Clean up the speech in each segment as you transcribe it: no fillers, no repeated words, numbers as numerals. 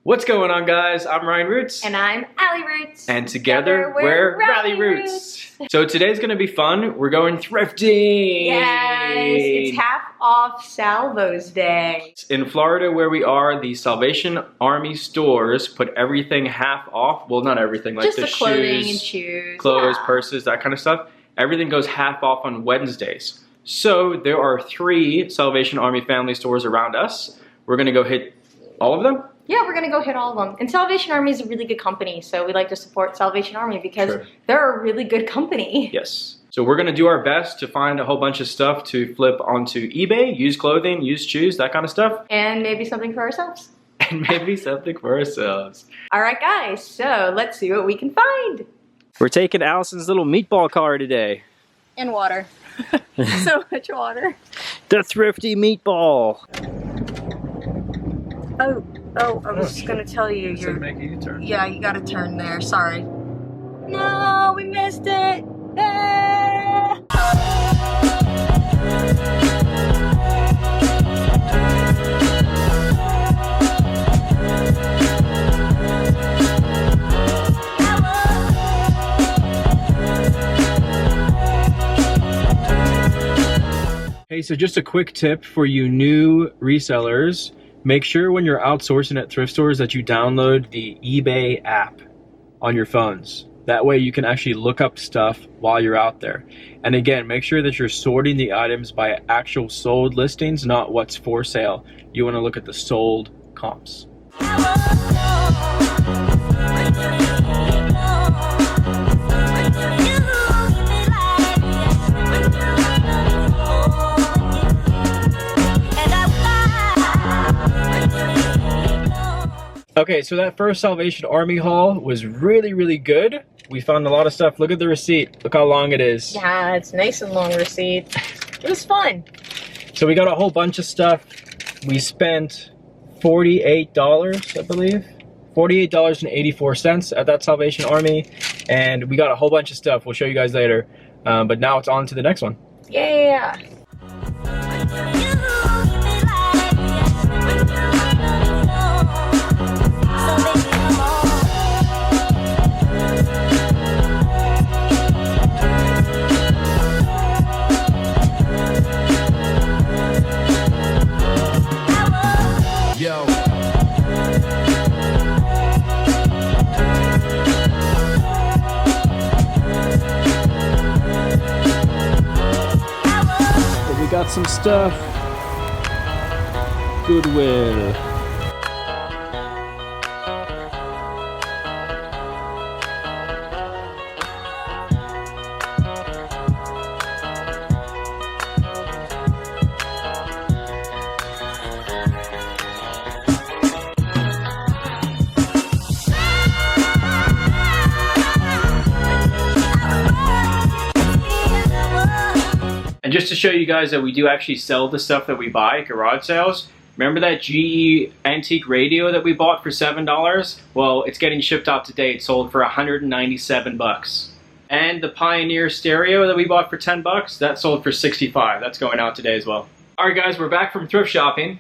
What's going on, guys? I'm Ryan Roots. And I'm Allie Roots. And together we're Rally Roots. So today's gonna be fun. We're going thrifting. Yes, it's half off Salvos Day. In Florida where we are, the Salvation Army stores put everything half off. Well, not everything, like just the clothing shoes, and shoes, clothes, purses, that kind of stuff. Everything goes half off on Wednesdays. So there are 3 Salvation Army family stores around us. We're gonna go hit all of them. Yeah, we're gonna go hit all of them. And Salvation Army is a really good company, so we like to support Salvation Army because they're a really good company. Yes. So we're gonna do our best to find a whole bunch of stuff to flip onto eBay, used clothing, used shoes, that kind of stuff. And maybe something for ourselves. And maybe something for ourselves. All right, guys, so let's see what we can find. We're taking Allison's little meatball car today. And water. So much water. The thrifty meatball. Oh, I was gonna tell you. You're make a U-turn. Yeah, you gotta turn there. Sorry. No, we missed it. Ah! Hey, so just a quick tip for you new resellers. Make sure when you're outsourcing at thrift stores that you download the eBay app on your phones. That way you can actually look up stuff while you're out there. And again, make sure that you're sorting the items by actual sold listings, not what's for sale. You want to look at the sold comps. Okay, so that first Salvation Army haul was really good. We found a lot of stuff. Look at the receipt. Look how long it is. Yeah, it's nice and long receipt. It was fun. So we got a whole bunch of stuff. We spent $48, I believe. $48.84 at that Salvation Army. And we got a whole bunch of stuff. We'll show you guys later. But now it's on to the next one. Yeah. Got some stuff. Goodwill. And just to show you guys that we do actually sell the stuff that we buy at garage sales, remember that GE antique radio that we bought for $7? Well, it's getting shipped out today. It sold for 197 bucks. And the Pioneer stereo that we bought for 10 bucks, that sold for 65. That's going out today as well. All right, guys, we're back from thrift shopping.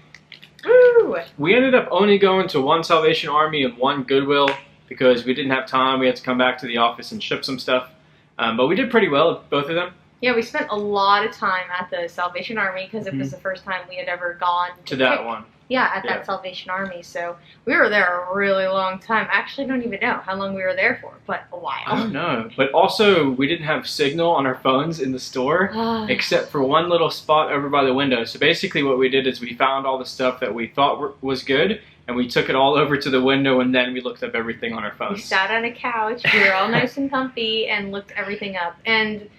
Woo! We ended up only going to 1 Salvation Army and 1 Goodwill because we didn't have time. We had to come back to the office and ship some stuff. But we did pretty well at both of them. Yeah, we spent a lot of time at the Salvation Army because it was the first time we had ever gone to that one. Yeah, at that Salvation Army. So we were there a really long time. I actually don't even know how long we were there for, but a while. I don't know. But also, we didn't have signal on our phones in the store except for one little spot over by the window. So basically what we did is we found all the stuff that we thought was good and we took it all over to the window and then we looked up everything on our phones. We sat on a couch, we were all nice and comfy and looked everything up. And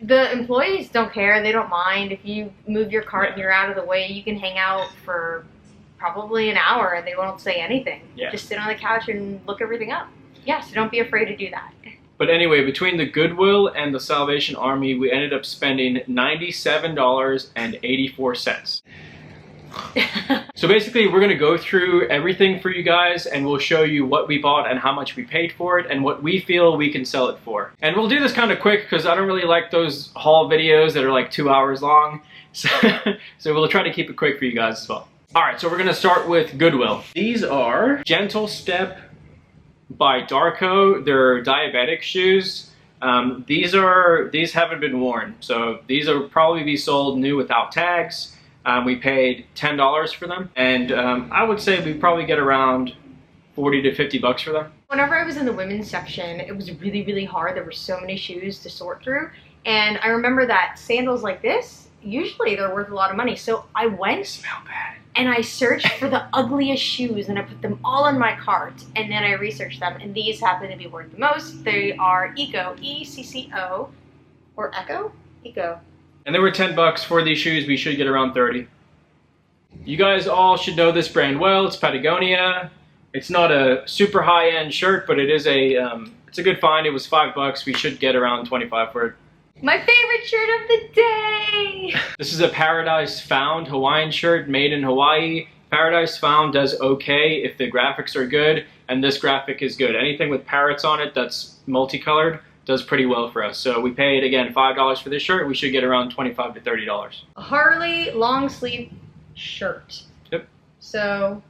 the employees don't care, they don't mind. If you move your cart and you're out of the way, you can hang out for probably an hour and they won't say anything. Yeah. Just sit on the couch and look everything up. Yeah, so don't be afraid to do that. But anyway, between the Goodwill and the Salvation Army, we ended up spending $97.84. So basically, we're going to go through everything for you guys, and we'll show you what we bought and how much we paid for it, and what we feel we can sell it for. And we'll do this kind of quick, because I don't really like those haul videos that are like 2 hours long. So we'll try to keep it quick for you guys as well. All right, so we're gonna start with Goodwill. These are Gentle Step by Darko. They're diabetic shoes. These haven't been worn, so these will probably be sold new without tags. We paid $10 for them, and I would say we probably get around 40 to 50 bucks for them. Whenever I was in the women's section, it was really, really hard. There were so many shoes to sort through, and I remember that sandals like this, usually they're worth a lot of money. So I went. They smell bad. And I searched for the ugliest shoes, and I put them all in my cart, and then I researched them, and these happen to be worth the most. They are Eco, E-C-C-O, or Echo? Eco. And they were 10 bucks for these shoes. We should get around 30. You guys all should know this brand well. It's Patagonia. It's not a super high-end shirt, but it is it's a good find. It was 5 bucks. We should get around 25 for it. My favorite shirt of the day! This is a Paradise Found Hawaiian shirt made in Hawaii. Paradise Found does okay if the graphics are good, and this graphic is good. Anything with parrots on it that's multicolored does pretty well for us. So we paid, again, $5 for this shirt. We should get around $25 to $30. A Harley long sleeve shirt. Yep. So,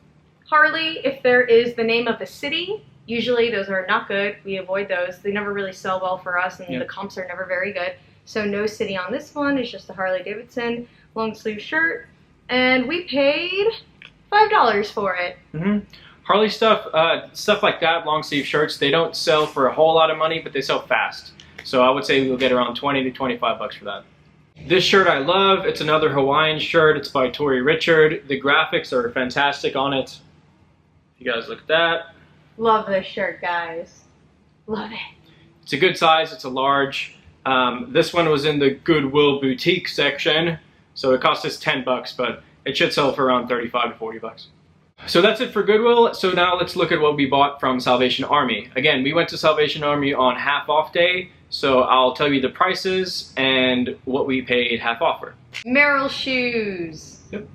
Harley, if there is the name of the city, usually those are not good. We avoid those. They never really sell well for us, and the comps are never very good. So no city on this one. It's just a Harley Davidson long sleeve shirt. And we paid $5 for it. Harley stuff like that, long sleeve shirts, they don't sell for a whole lot of money, but they sell fast. So I would say we'll get around 20 to 25 bucks for that. This shirt I love. It's another Hawaiian shirt. It's by Tori Richard. The graphics are fantastic on it. If you guys look at that. Love this shirt, guys. Love it. It's a good size. It's a large. This one was in the Goodwill boutique section, so it cost us 10 bucks, but it should sell for around 35 to 40 bucks. So that's it for Goodwill. So now let's look at what we bought from Salvation Army. Again, we went to Salvation Army on half off day, so I'll tell you the prices and what we paid half off for. Merrell shoes. Yep.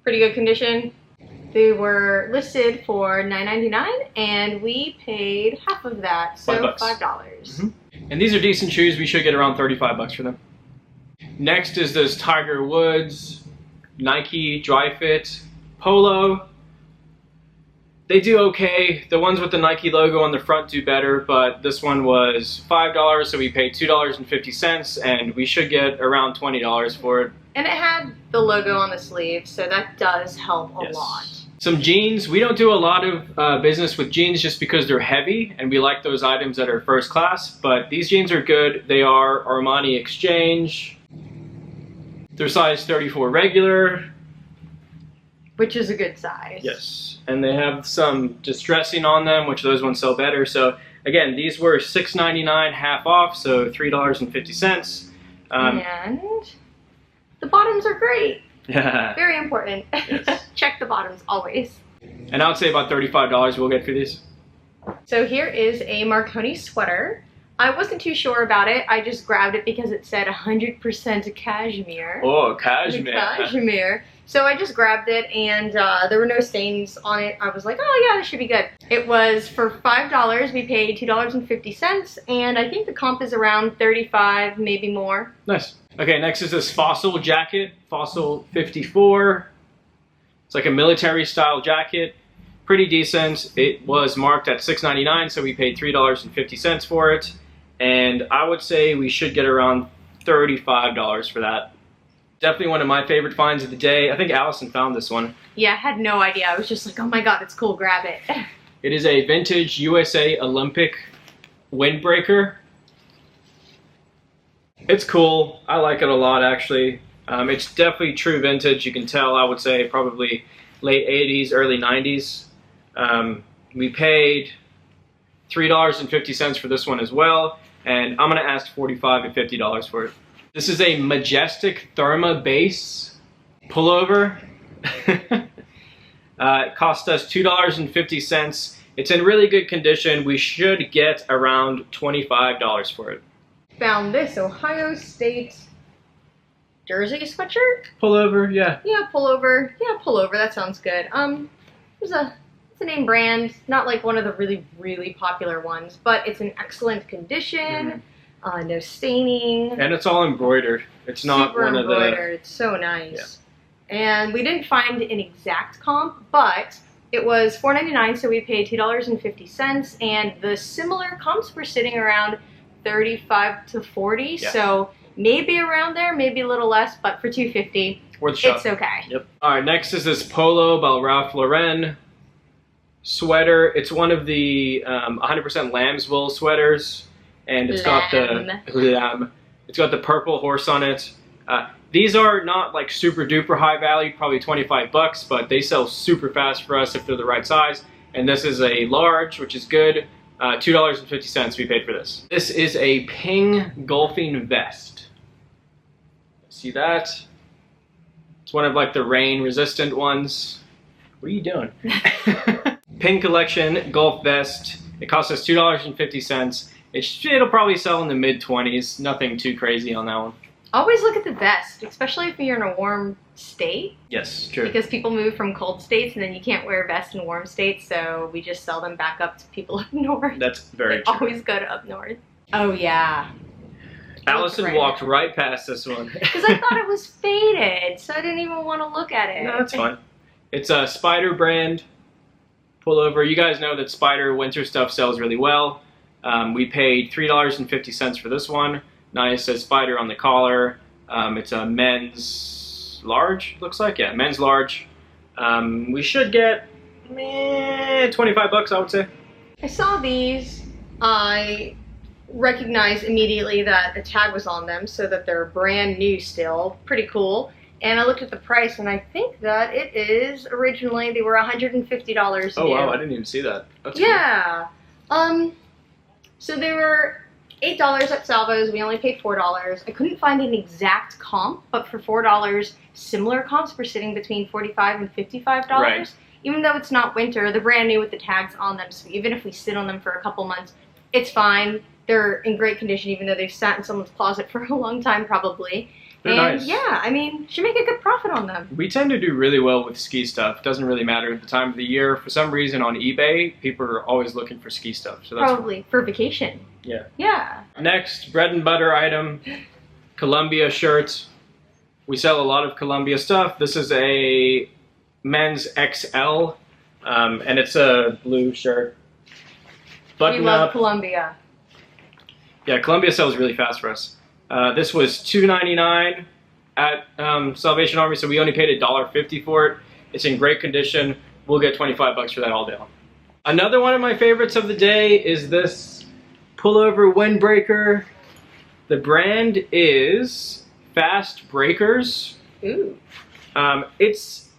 Pretty good condition. They were listed for $9.99, and we paid half of that, so $5. And these are decent shoes. We should get around 35 bucks for them. Next is this Tiger Woods Nike Dri-Fit Polo. They do okay. The ones with the Nike logo on the front do better, but this one was $5, so we paid $2.50, and we should get around $20 for it. And it had the logo on the sleeve, so that does help a lot. Some jeans. We don't do a lot of business with jeans just because they're heavy, and we like those items that are first class, but these jeans are good. They are Armani Exchange. They're size 34 regular. Which is a good size. Yes. And they have some distressing on them, which those ones sell better. So again, these were $6.99 half off, so $3.50. And the bottoms are great. Yeah. Very important. Yes. Check the bottoms always. And I would say about $35 we'll get for these. So here is a Marconi sweater. I wasn't too sure about it. I just grabbed it because it said 100% cashmere. Oh, cashmere. Cashmere. So I just grabbed it, and there were no stains on it. I was like, oh yeah, this should be good. It was for $5. We paid $2.50, and I think the comp is around 35, maybe more. Nice. Okay, next is this Fossil jacket, Fossil 54. It's like a military style jacket. Pretty decent. It was marked at $6.99, so we paid $3.50 for it. And I would say we should get around $35 for that. Definitely one of my favorite finds of the day. I think Allison found this one. Yeah, I had no idea. I was just like, oh my god, it's cool, grab it. It is a vintage USA Olympic windbreaker. It's cool. I like it a lot, actually. It's definitely true vintage. You can tell, I would say, probably late 80s, early 90s. We paid $3.50 for this one as well, and I'm going to ask $45 to $50 for it. This is a Majestic Therma base pullover. It cost us $2.50. It's in really good condition. We should get around $25 for it. Found this Ohio State jersey sweatshirt? Pullover, yeah. Yeah, pullover. Yeah, pullover. That sounds good. It's a name brand, not like one of the really, really popular ones, but it's in excellent condition. No staining. And it's all embroidered. It's not super one embroidered. of the... It's so nice. And we didn't find an exact comp, but it was $4.99, so we paid $2.50, and the similar comps were sitting around 35 to 40, Yeah. so maybe around there, maybe a little less, but for $2.50, Worth a shot. it's okay. Yep. All right, next is this Polo by Ralph Lauren sweater. It's one of the 100% lamb's wool sweaters, and it's got the purple horse on it. These are not like super duper high value, probably 25 bucks, but they sell super fast for us if they're the right size. And this is a large, which is good. $2.50 we paid for this. This is a Ping golfing vest. See that? It's one of like the rain resistant ones. What are you doing? Ping collection golf vest. It cost us $2.50. It'll probably sell in the mid-20s. Nothing too crazy on that one. Always look at the vest, especially if you're in a warm state. Yes, true. Because people move from cold states and then you can't wear a vest in warm states, so we just sell them back up to people up north. That's very they true. always go to up north. Oh yeah. Allison walked right past this one. Because I thought it was faded, so I didn't even want to look at it. No, that's fine. It's a Spider brand pullover. You guys know that Spider winter stuff sells really well. We paid $3.50 for this one. Nice, says Spider on the collar. It's a men's large, looks like. Yeah, men's large. We should get 25 bucks, I would say. I saw these. I recognized immediately that a tag was on them, so that they're brand new still. Pretty cool. And I looked at the price, and I think that it is originally, they were $150 Oh new. wow, I didn't even see that. That's yeah. So they were $8 at Salvo's. We only paid $4. I couldn't find an exact comp, but for $4, similar comps were sitting between $45 and $55. Right. Even though it's not winter, they're brand new with the tags on them, so even if we sit on them for a couple months, it's fine. They're in great condition, even though they've sat in someone's closet for a long time, probably. They're and nice. yeah, I mean, should make a good profit on them. We tend to do really well with ski stuff. Doesn't really matter at the time of the year. For some reason on eBay, people are always looking for ski stuff. So that's Probably for vacation. Yeah. Yeah. Next, bread and butter item, Columbia shirts. We sell a lot of Columbia stuff. This is a men's XL, and it's a blue shirt. Button We love up. Columbia. Yeah, Columbia sells really fast for us. This was $2.99 at Salvation Army, so we only paid $1.50 for it. It's in great condition. We'll get 25 bucks for that all day long. Another one of my favorites of the day is this Pullover Windbreaker. The brand is Fast Breakers. Ooh. It's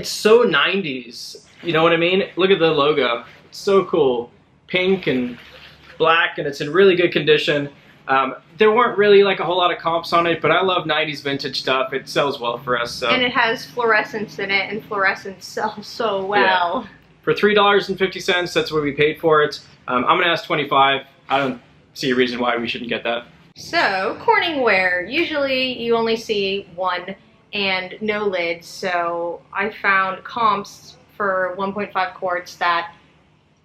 so 90s. You know what I mean? Look at the logo. It's so cool. Pink and black, and it's in really good condition. There weren't really like a whole lot of comps on it, but I love 90s vintage stuff. It sells well for us. So. And it has fluorescence in it, and fluorescence sells so well. Yeah. For $3.50, that's what we paid for it. I'm gonna ask 25. I don't see a reason why we shouldn't get that. So, Corningware. Usually you only see one and no lid, so I found comps for 1.5 quarts that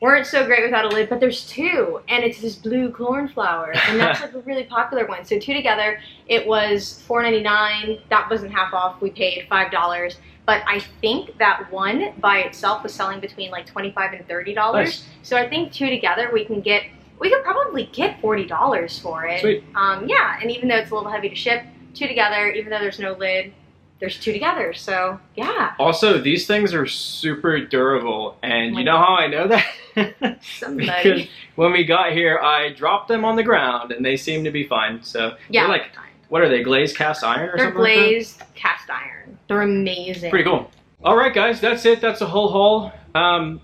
weren't so great without a lid, but there's two, and it's this blue cornflower, and that's like a really popular one. So two together, it was $4.99. That wasn't half off. We paid $5, but I think that one by itself was selling between like $25 and $30. Nice. So I think two together, we could probably get $40 for it. Sweet. Yeah, and even though it's a little heavy to ship, two together, even though there's no lid, there's two together, so yeah. Also, these things are super durable, and you know how I know that? Somebody. Because when we got here, I dropped them on the ground, and they seem to be fine. So Yeah. they're like, what are they, glazed cast iron or They're something like glazed cast iron. They're amazing. that? Pretty cool. All right, guys, that's it. That's the whole haul.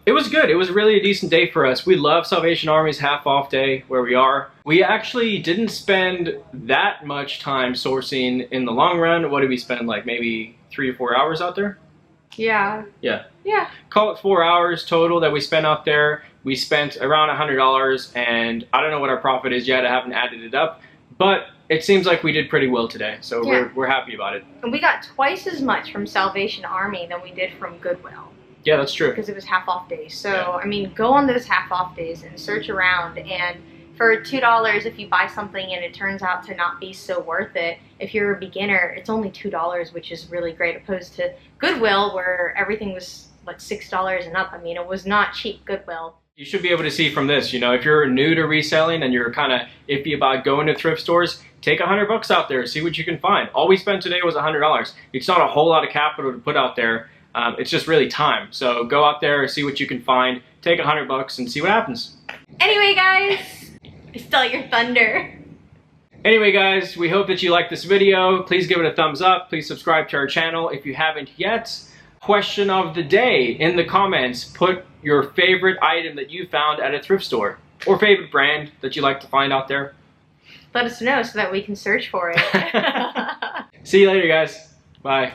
It was good. It was really a decent day for us. We love Salvation Army's half-off day where we are. We actually didn't spend that much time sourcing in the long run. What did we spend, like maybe 3 or 4 hours out there? Yeah. Yeah. Yeah. Call it 4 hours total that we spent out there. We spent around $100, and I don't know what our profit is yet. I haven't added it up, but it seems like we did pretty well today, so Yeah. we're happy about it. And we got twice as much from Salvation Army than we did from Goodwill Yeah, that's true. because it was half-off days. So, Yeah. I mean, go on those half-off days and search around and for $2 if you buy something and it turns out to not be so worth it. If you're a beginner, it's only $2, which is really great, opposed to Goodwill where everything was like $6 and up. I mean, it was not cheap, Goodwill. You should be able to see from this, you know, if you're new to reselling and you're kind of iffy about going to thrift stores, take $100 out there, see what you can find. All we spent today was $100. It's not a whole lot of capital to put out there. It's just really time. So go out there, see what you can find, take $100 and see what happens. Anyway, guys, I stole your thunder. Anyway, guys, we hope that you liked this video. Please give it a thumbs up. Please subscribe to our channel if you haven't yet. Question of the day in the comments. Put your favorite item that you found at a thrift store or favorite brand that you like to find out there. Let us know so that we can search for it. See you later, guys. Bye.